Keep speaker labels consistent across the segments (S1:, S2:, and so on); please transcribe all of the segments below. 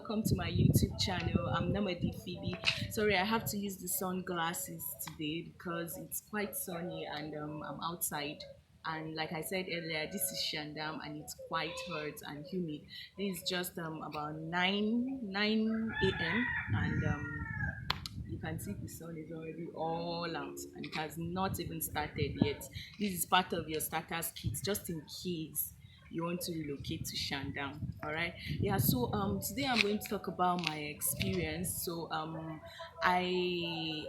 S1: welcome to my YouTube channel. I'm Namadi Phoebe. Sorry, I have to use the sunglasses today because it's quite sunny and I'm outside. And like I said earlier, this is Shendam and it's quite hot and humid. This is just about 9 a.m. and you can see the sun is already all out and it has not even started yet. This is part of your starters kit just in case you want to relocate to Shandam. All right, yeah. So today I'm going to talk about my experience. So I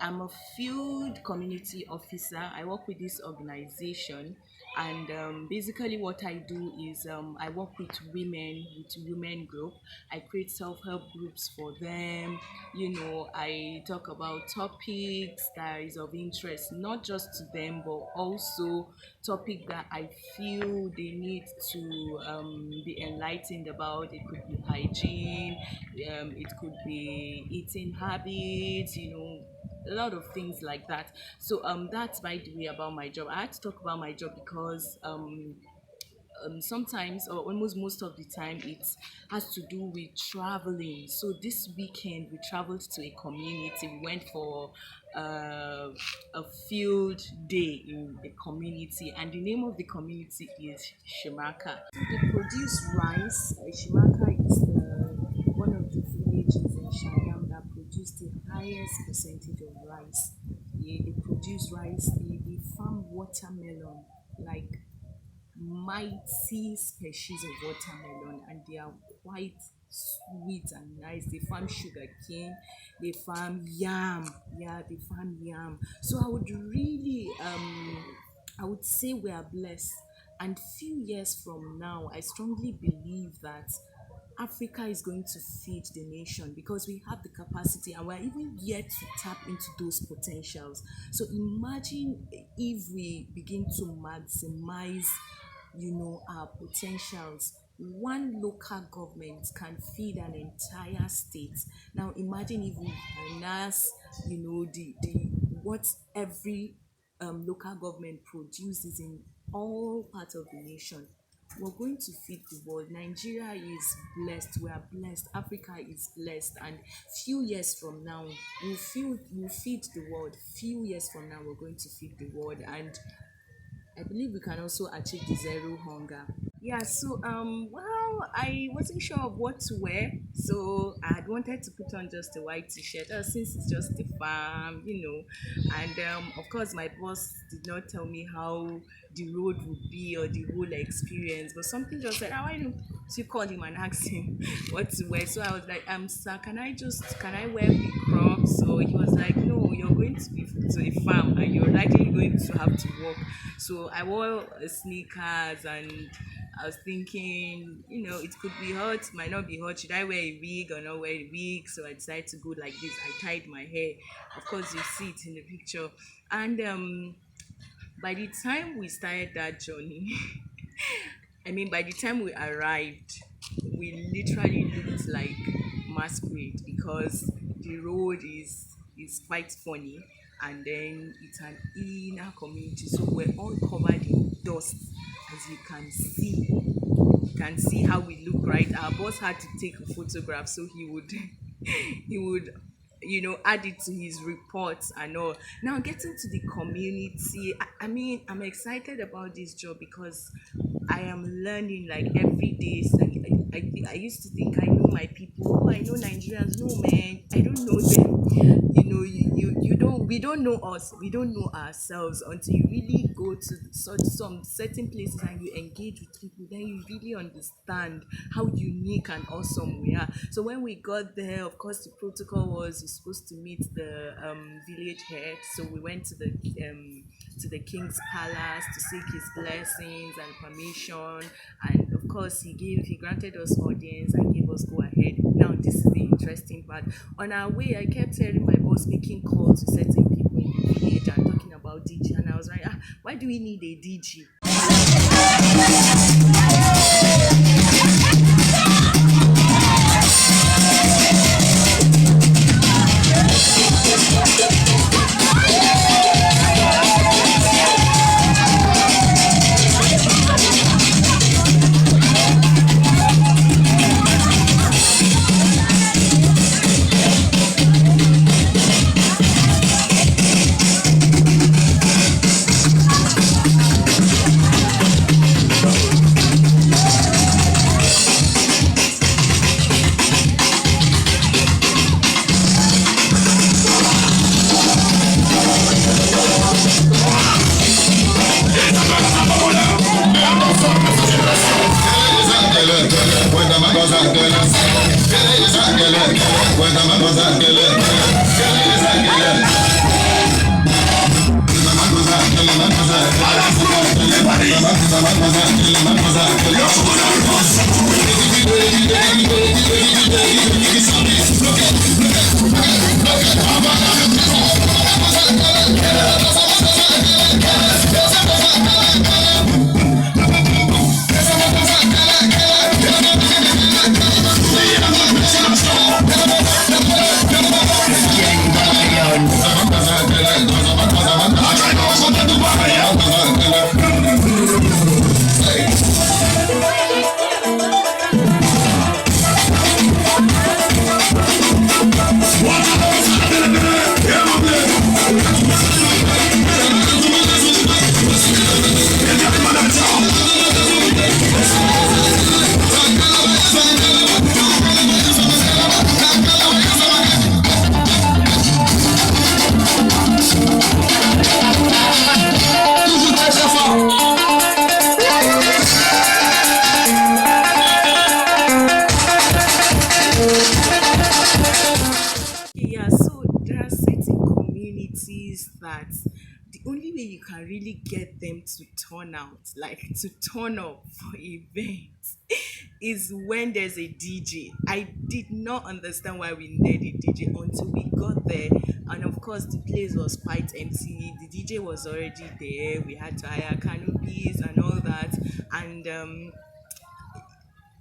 S1: am a field community officer. I work with this organization, and basically what I do is I work with women group. I create self-help groups for them. I talk about topics that is of interest not just to them but also topic that I feel they need to be enlightened about. It could be hygiene, it could be eating habits, a lot of things like that. So that's by the way about my job. I had to talk about my job because sometimes or almost most of the time it has to do with traveling. So this weekend we traveled to a community. We went for a field day in the community, and the name of the community is Shimankar. They produce rice. Shimankar is one of the villages in Shandam that produce the highest percentage of rice. They produce rice. They farm watermelon, like mighty species of watermelon, and they are quite sweet and nice. They farm sugar cane, they farm yam. Yeah, they farm yam. So I would say we are blessed, and few years from now I strongly believe that Africa is going to feed the nation because we have the capacity and we're even yet to tap into those potentials. So imagine if we begin to maximize our potentials. One local government can feed an entire state. Now imagine if we harness the what every local government produces in all parts of the nation. We're going to feed the world. Nigeria is blessed. We are blessed. Africa is blessed. And few years from now, we'll feed the world. Few years from now, we're going to feed the world. And I believe we can also achieve the zero hunger. Yeah, so well, I wasn't sure of what to wear, so I had wanted to put on just a white t-shirt since it's just a farm, and of course my boss did not tell me how the road would be or the whole experience, but something just said, why don't you call him and ask him what to wear? So I was like, sir, can I wear the crocs? So he was like, no, you're going to be to a farm and you're likely going to have to walk. So I wore sneakers, and I was thinking, it could be hot, might not be hot. Should I wear a wig or not wear a wig? So I decided to go like this. I tied my hair. Of course, you see it in the picture. And by the time we started that journey, by the time we arrived, we literally looked like masquerade because the road is quite funny, and then it's an inner community, so we're all covered in dust. As you can see, how we look, right? Our boss had to take a photograph so he would he would add it to his reports and all. Now getting to the community, I'm excited about this job because I am learning like every day. So I used to think I know my people. Oh, I know Nigerians. No, man, I don't know them. You don't. We don't know us. We don't know ourselves until you really go to some certain places and you engage with people. Then you really understand how unique and awesome we are. So when we got there, of course, the protocol was you're supposed to meet the village head. So we went to the king's palace to seek his blessings and permission, and of course he granted us audience and gave us go ahead. Now this is the interesting part. On our way, I kept hearing my boss making calls to certain people in the village and talking about DG, and I was like, why do we need a DG? Yeah, so there are certain communities that the only way you can really get them to turn out, like to turn up for events, is when there's a DJ. I did not understand why we needed a DJ until we got there. And of course, the place was quite empty. The DJ was already there. We had to hire canopies and all that. And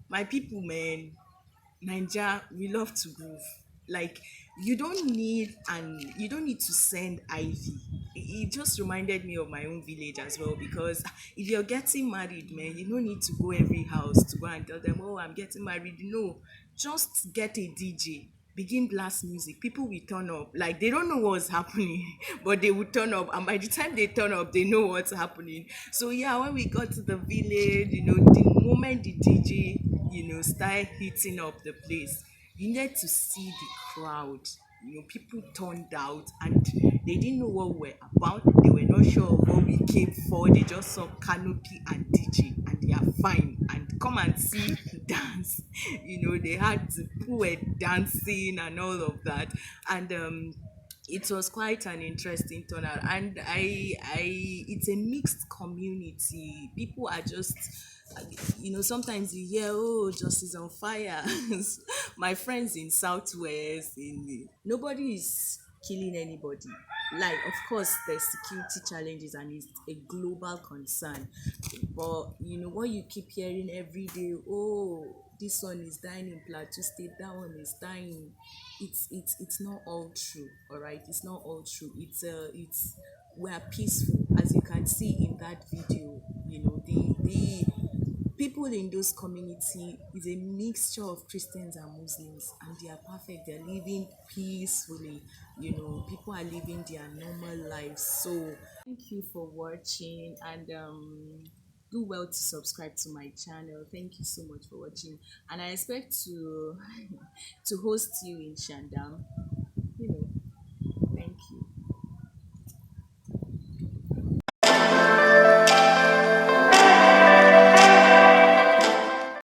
S1: my people, man, Naija, we love to groove. Like you don't need to send Ivy. It just reminded me of my own village as well because if you're getting married, man, you don't need to go every house to go and tell them, oh, I'm getting married. No, just get a DJ. Begin blast music. People will turn up. Like they don't know what's happening, but they will turn up. And by the time they turn up, they know what's happening. So yeah, when we got to the village, the moment the DJ start hitting up the place, you needed to see the crowd. People turned out and they didn't know what we were about. They were not sure of what we came for. They just saw canopy and DJ and they are fine and come and see dance. They had to people were dancing and all of that. And it was quite an interesting turnout, and it's a mixed community. People are just sometimes you hear, oh, justice on fire. My friends in southwest, nobody is killing anybody. Like, of course, there's security challenges and it's a global concern, but what you keep hearing every day, oh, this one is dying in Plateau State, that one is dying. It's not all true, all right? It's not all true. It's we're peaceful, as you can see in that video. The people in those community is a mixture of Christians and Muslims, and they are perfect. They're living peacefully. People are living their normal lives. So thank you for watching, and do well to subscribe to my channel. Thank you so much for watching, and I expect to to host you in Shendam.